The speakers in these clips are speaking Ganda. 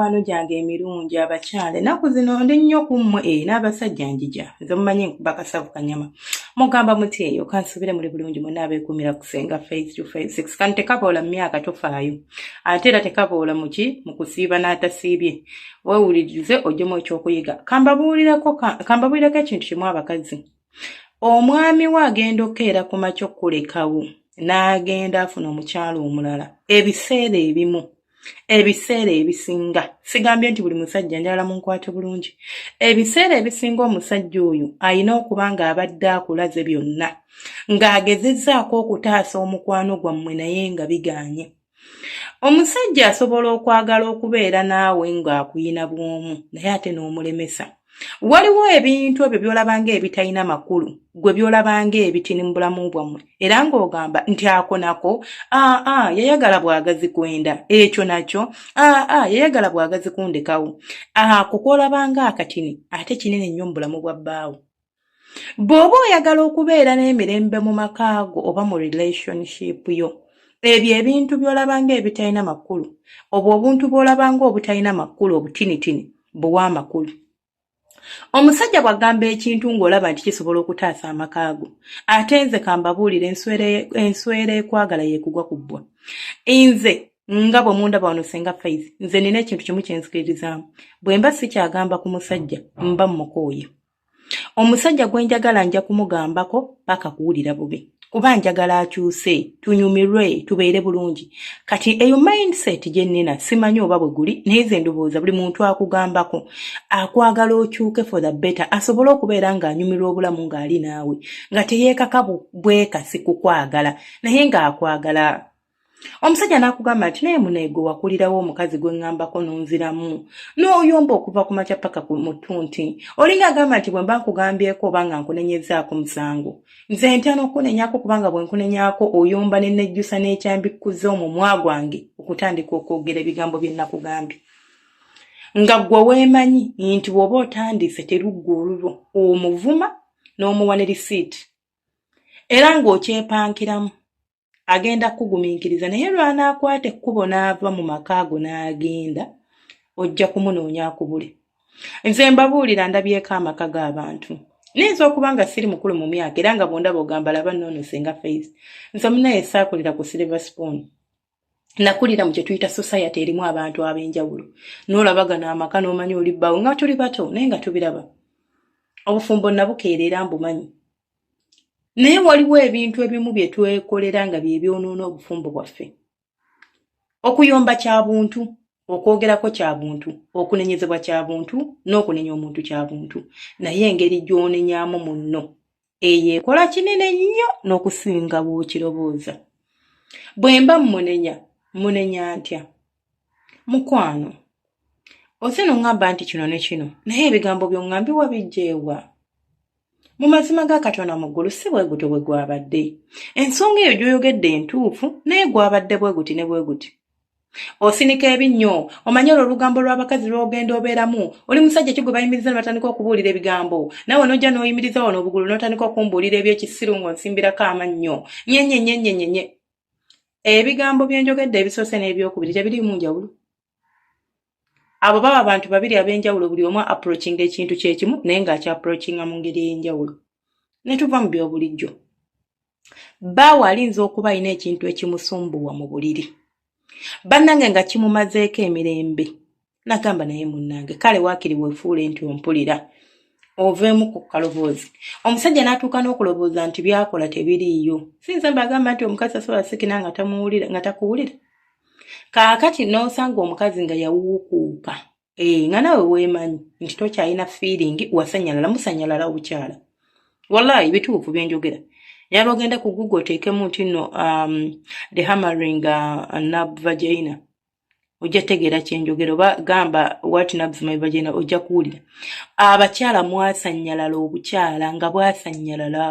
mikwano gyange emirungi abakyale naku zino ndi nnyo ku mmwe n'abasajja njija nze mumanyi nkuba kasavu kanyama mugamba muti eyo kansubire muli bulungi mwenna abeekuumira kusenga face to face 6 kano tekaboola mu myaka tofaayo ate era tekaboola muki mu kusiiba n'atasiibye weewulirize oggemu ekyokuyiga kambabuulireko ekintu kimu abakazi omwami we agenda okkeera ku makya okkulekawo n'agenda afuna omukyala omulala ebiseera ebisinga sigambye nti buli musajja njala munkwate bulungi ebiseera ebisinga omusajja oyo ayina okuba ng'abadde akulaze byonna ng'agezezzaako okutaasa omukwano gwammwe naye nga biganye omusajja asobola okwagala okubeera naawe ng'akuyina bw'omu naye ate n'omulemesa waliwo ebintu ebyo by'olabanga ebitalina makulu gwe by'olabanga ebitini mu bulamu bwammwe era ng'ogamba nti ako nako yayagala bwagazi kwenda ekyo nakyo yayagala bwagazi kundekawo ako koolabanga akatini ate kinene nnyo mu bulamu bwa bbaawo bw'oba oyagala okubeera n'emirembe mu makaago oba mu relationship yo ebyo ebintu by'olabanga ebitalina makulu oba obuntu bw'olabanga obutalina makulu obutinitini buwa amakulu omusajja bw'agamba ekintu ng'olaba nti kisobola okutaasa amakaago ate nze kambabuulire enswera ekwagala yeekugwa ku bbwa nze nga bwe mundaba wano senga Faith nze nina ekintu kimu kyenzikiririzaamu bwe mba sikyagamba ku musajja mba mukooye omusajja gwe njagala nja kumugambako paka kuwulira bubi kuba njagala akyuse tunyumirwe tubeere bulungi kati eyo mindset gye nnina simanyi oba bwe guli naye nze ndowooza buli muntu akugambako akwagala okyuke for the better asobole okubeera ng'anyumirwa obulamu ng'ali naawe nga teyeekaka bwekasi kukwagala naye ng'akwagala omusajja n'akugamba nti naye muneego wakulirawo omukazi gwe ŋŋambako n'onziramu n'oyomba okuva ku makya paka mu ttunti olinga agamba nti bwe mba nkugambyeko oba nga nkunenyezaako musango nze ntya n'okunenyako kubanga bwe nkunenyaako oyomba ne nejjusa n'ekyambikkuza omumwa gwange okutandika okwogera ebigambo bye nnakugambye nga ggwe weemanyi nti bw'oba otandise terugga olulwo omuvuma n'omuwa ne risiiti era ng'okyepankiramu agenda kugumiikiriza naye lw'anaakwata ekkubo n'ava mu makaago n'agenda ojja kumunoonya akubule nze mbabuulira ndabyeko amaka g'abantu niyinza okuba nga siri mukulu mu myaka era nga bondaba ogamba laba nnono senga Faith nze munaye saakulira ku silver spoon nakulira mu kye tuyita society erimu abantu ab'enjawulo n'olabagana amaka n'omanyi oli bbawo nga tuli bato naye nga tubiraba obufumbo nabukeerera mbumanyi naye waliwo ebintu ebimu bye twekolera nga bye byonoona obufumbo bwaffe okuyomba kya buntu okwogerako kya buntu okunenyezebwa kya buntu n'okunenya omuntu kya buntu naye engeri gy'onenyaamu munno eyo ekola kinene nnyo n'okusinga bw'okirobooza bwe mba munenya ntya mukwano ose n'oŋŋamba nti kino ne kino naye ebigambo by'oŋŋambiwa bijjeewa mu mazima ga Katonda mu ggulu si bwe gutyo bwe gwabadde ensonga eyo gy'oyogedde entuufu naye gwabadde bwe guti ne bwe guti osinika ebinnyo omanye olugambo lw'abakazi lw'ogenda obeeramu oli musajja ki gwe bayimiriza ne batandika okubuulira ebigambo nawe n'ojja n'oyimiriza wano obugulu n'otandika okumbuulira eby'ekisiru ng'onsimbirako amannyo nyenyenyenyenyenye ebigambo bye njogedde ebisoose n'ebyokubiri tebiriimu njawulo abo baba abantu babiri ab'enjawulo buli omu approachinga ekintu kyekimu naye ng'akyaprochinga mu ngeri ey'enjawulo ne tuva mu by'obulijjo bbaawe alinza okuba alina ekintu ekimusumbuwa mu buliri bannange nga kimumazeeko emirembe nagamba naye munnange kale waakiri weefuule nti ompulira oveemu ku kaloboozi omusajja n'atuuka n'okulobooza nti byakola tebiriiyo sinza mbagamba nti omukazi asobola sikina nga takuwulira kaakati n'osanga omukazi nga yawuukuuka nga nawe weemanyi nti tokyalina feeling wasanyalala musanyalala obukyala wallahi bituufu bye njogera yaba ogenda ku Google oteekemu nti nno the hammering nub vagina ojja tegeera kye njogera oba gamba what nubs my vagina ojja kuwulira abakyala mwasanyalala obukyala nga bwasanyalala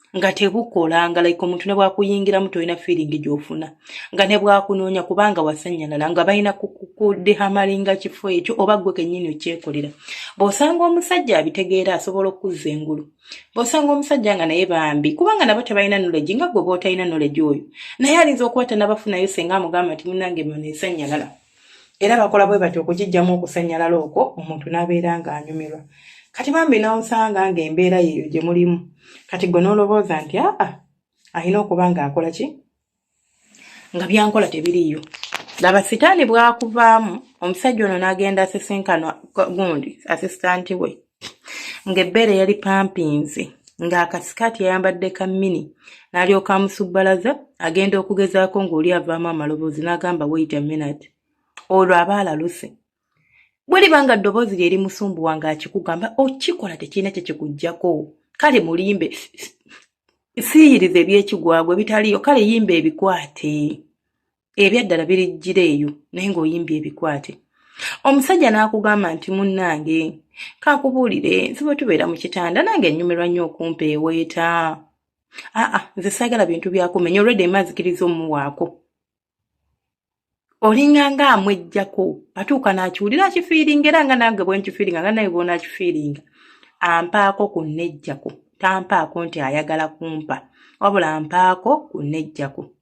nga tebukola nga like omuntu ne bwakuyingiramu tolina feeling gy'ofuna nga ne bwakunoonya kubanga wasanyalala nga balina kudehamalinga kifo ekyo oba gwe kennyini okyekolera bw'osanga omusajja abitegeera asobola okuzza engulu bw'osanga omusajja nga naye bambi kubanga nabo tebalina knowledge nga gwe bw'otalina knowledge oyo naye alinza okuba tanabafunayo senga amugamba nti munnange maneesanyalala era bakola bwe batyo okugijjamu okusannyalala okwo omuntu n'abeera ng'anyumirwa. Kati bambi n'osanga ng'embeera yeeyo gye mulimu kati gwe n'olowooza nti alina okuba ng'akola ki nga byankola tebiriiyo. Laba sitaani bwakuvaamu omusajja ono n'agenda asisinkana gundi asisitanti we ng'ebbeere yali pampinzi ng'akasikaati yayambadde ka mini n'alyoka amusubbalaza agenda okugezaako ng'oli avaamu amaloboozi n'agamba wait a minute olwo aba alaluse. Bwe liba nga ddoboozi lye limusumbuwa ng'akikugamba okikola tekirina kye kikuggyako kale mulimbe siyiriza ebyekigwagwa bitaliyo kale yimba ebikwate ebyaddala birijjira eyo naye ng'oyimbye ebikwate. Omusajja n'akugamba nti munnange kankubuulire nze bwe tubeera mu kitanda nange ennyumirwa nnyo okumpa eweeta. Nze saagala bintu byakumenya olwedde mazikiriza omuwaako. Olinganga amwejjako atuuka n'akiwulira akifiiringa era nga nange bwe nkifiiringa nga naye bw'ona akifiiringa ampaako ku nnejjako tampaako nti ayagala kumpa wabula ampaako ku nnejjako.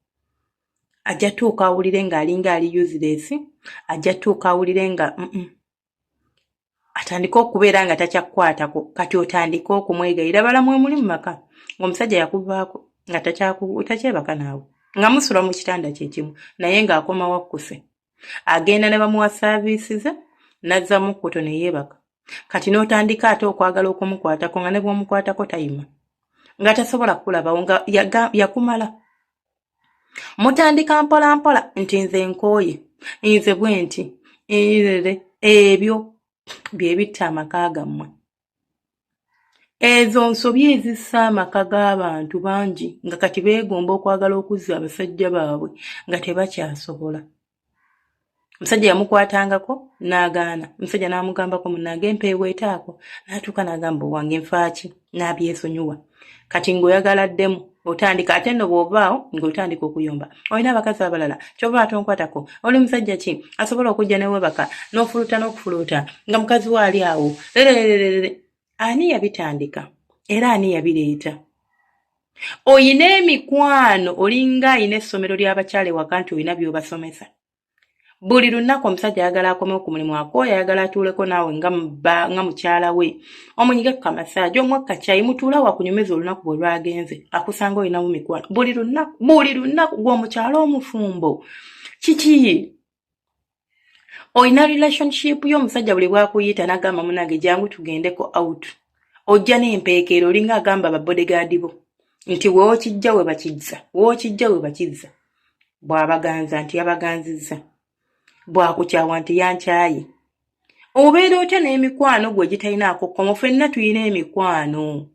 Ajja tuuka awulire ng'alinga ali useless, ajja tuuka awulire nga atandika okubeera nga takyakkwatako kati otandika okumwegayira balamu emuli mu maka ng'omusajja yakuvaako nga takyebaka naawe nga musula mu kitanda kyekimu naye ng'akoma wakkuse agenda ne bamuwa saaviisize n'azzamu kkuto ne yeebaka kati n'otandika ate okwagala okumukwatako nga ne bw'omukwatako tayima nga tasobola kulabawo nga yakumala. Mutandika mpola mpola nti nze nkooye nze bwe nti ebyo bye bitta amaka gammwe. Ezo nsobi ezissa amaka g'abantu bangi nga kati beegomba okwagala okuzza abasajja baabwe nga tebakyasobola. Omusajja yamukwatangako n'agaana. Omusajja n'amugambako munnange mpeeweetaako n'atuuka n'agamba wange nfaaki n'abyesonyiwa. Kati ng'oyagaladdemu otandika ate nno bw'ovaawo ng'otandika okuyomba. Olina abakazi abalala kyova atonkwatako oli musajja ki asobola okujja newebaka n'ofuluta n'okufuluuta nga mukazi we ali awo. Ani yabitandika era ani yabireeta? Oyina emikwano olinga ayina essomero ly'abakyala ewaka nti olina by'obasomesa. Buli lunaku omusajja ayagala akomewo ku mulimu akooya ayagala atuuleko naawe nga mukyala we omunyigeko kamasaaji omwakka kyayi mutuula wakunyumeza olunaku bwe lwagenze akusanga olina mu mikwano buli lunaku gw'omukyala omufumbo kiki? Oyina relationship y'omusajja buli bwakuyita n'agamba munnange jangu tugendeko out ojja n'empeekero olinga agamba babodegaadi bo nti wookijja we bakizza bw'abaganza nti yabaganzizza bwakukyawa nti yankyaye. Obeera otya n'emikwano gwe gitalinaako kkomo ffenna tulina emikwano.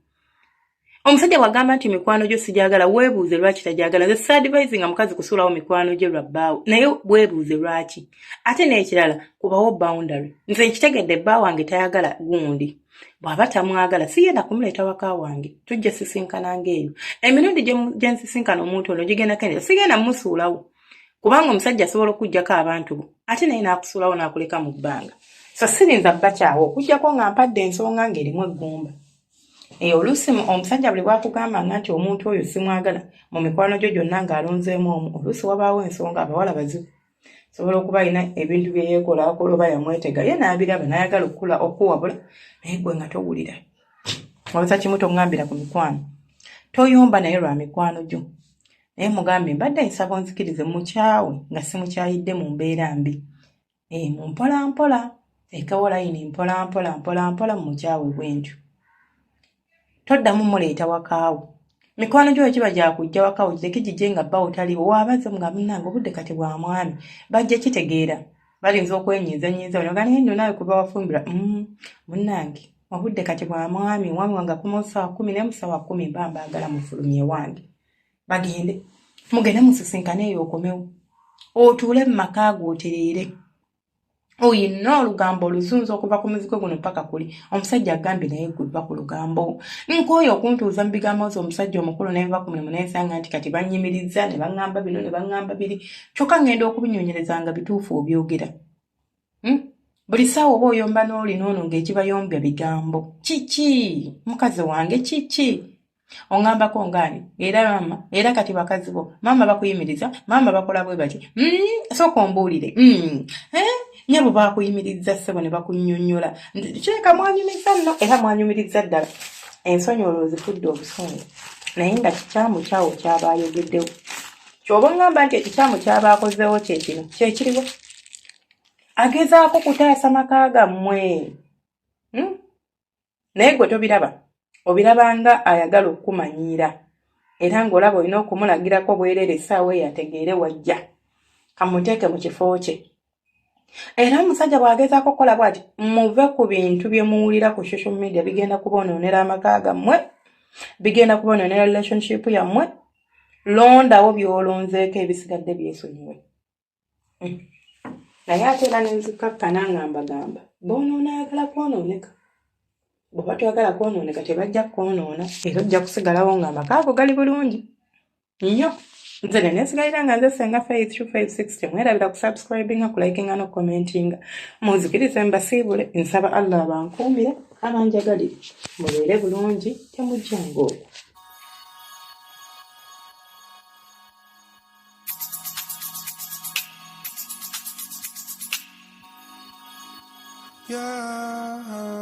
Omusajja bw'agamba nti mikwano gyo sigyagala weebuuze lwaki tagyagala. Nze saadivaizi nga mukazi kusuulawo mikwano gye lwa bbaawo naye weebuuze lwaki. Ate n'ekirala kubawo boundary. Nze nkitegedde bba wange tayagala gundi bw'aba tamwagala sigenda kumuleeta waka wange tujja sisinkananga eyo. Emirundi gye nsisinkana omuntu ono gigenda kendera sigenda mmusuulawo kubanga omusajja asobola okuggyako abantu bo ate naye n'akusuulawo n'akuleka mu bbanga. So sirinza bbakyawo okuggyako nga mpadde ensonga ng'erimu eggumba. Oluusi omusajja buli bwakugambanga nti omuntu oyo simwagala mu mikwano gyo gyonna ng'alonzeemu omu oluusi wabaawo ensonga abawala bazibu. Sobola okuba alina ebintu bye yeekola akola oba yamwetega ye n'abiraba n'ayagala okuwabula naye gwe nga towulira. Olwisa kimu toŋŋambira ku mikwano. Toyomba naye lwa mikwano gyo. Naye mugambe mbadde nsaba onzikirize mukyawe nga simukyayidde mu mbeera mbi. Mu mpolampola ekawolayini mpolampola mu mukyawe bwentyo. Toddamu muleeta wakaawo. Mikwano gyo kiba gyakujja wakaawo kireke gijje nga bba otaliwo waabaza nga munnange obudde kati bwa mwami bajja kitegeera balinza okwenyiizanyiiza onoga naye nno naawe kuba wafumbirwa munnange obudde kati bwa mwami wange akuma ssaawa 10 ne mu ssaawa 10 mba mbaagala mufulumye wange bagende mugende musisinkane eyo okomewo otuule mu maka go otereere. Oyina olugambo oluzunza okuva ku muzigo guno paka kuli omusajja agambye naye gudva ku lugambo nkooyo okuntuuza mu bigambo zo omusajja omukulu nenva ku mulimu nensanga nti kati bannyimirizza ne baŋŋamba bino ne baŋŋamba biri kyokka ngenda okubinyonyereza nga bituufu obyogera. Buli ssaawa oba oyomba n'oli n'ono ng'ekibayombya bigambo kiki mukazi wange kiki ongambako ngaani era mama era kati bakazi bo mama bakuyimiriza mama bakola bwe bati sooka ombuulire Nyabo bakuyimirizza ssebo ne bakunnyonnyola kireka mwanyumiza nno era mwanyumiriza ddala ensonyi olwo zifudde obusungu naye nga kikyamu kyawo kyabaayogeddewo kyoba ngamba nti ekikyamu kyabaakozeewo kyekino kyekiriwo agezaako kutaasa maka gammwe naye gwe tobiraba obiraba nga ayagala okukumanyiira era ng'olaba olina okumulagirako bwerere essaawa eyategeere wajja kamuteeke mu kifo kye era omusajja bw'agezaako okukola bw'ati muve ku bintu bye muwulira ku social media bigenda kubonoonera amaka gammwe bigenda kubonoonera relationship yammwe londawo by'olonzeeko ebisigadde byesonyiwe naye ate era nenzikakkana nga mbagamba boonoona ayagala kwonooneka bw'oba toyagala kwonooneka tebajja kwonoona era ojja kusigalawo nga amaka ago gali bulungi nnyo nze ne neesigalira nga nze Ssenga Faith 256 mwerabira ku subscribinga ku likinga n'okukomentinga munzikirize mbasiibule nsaba Allah abankuumire abanjagalire mubeere bulungi temujjanga okwo Yeah.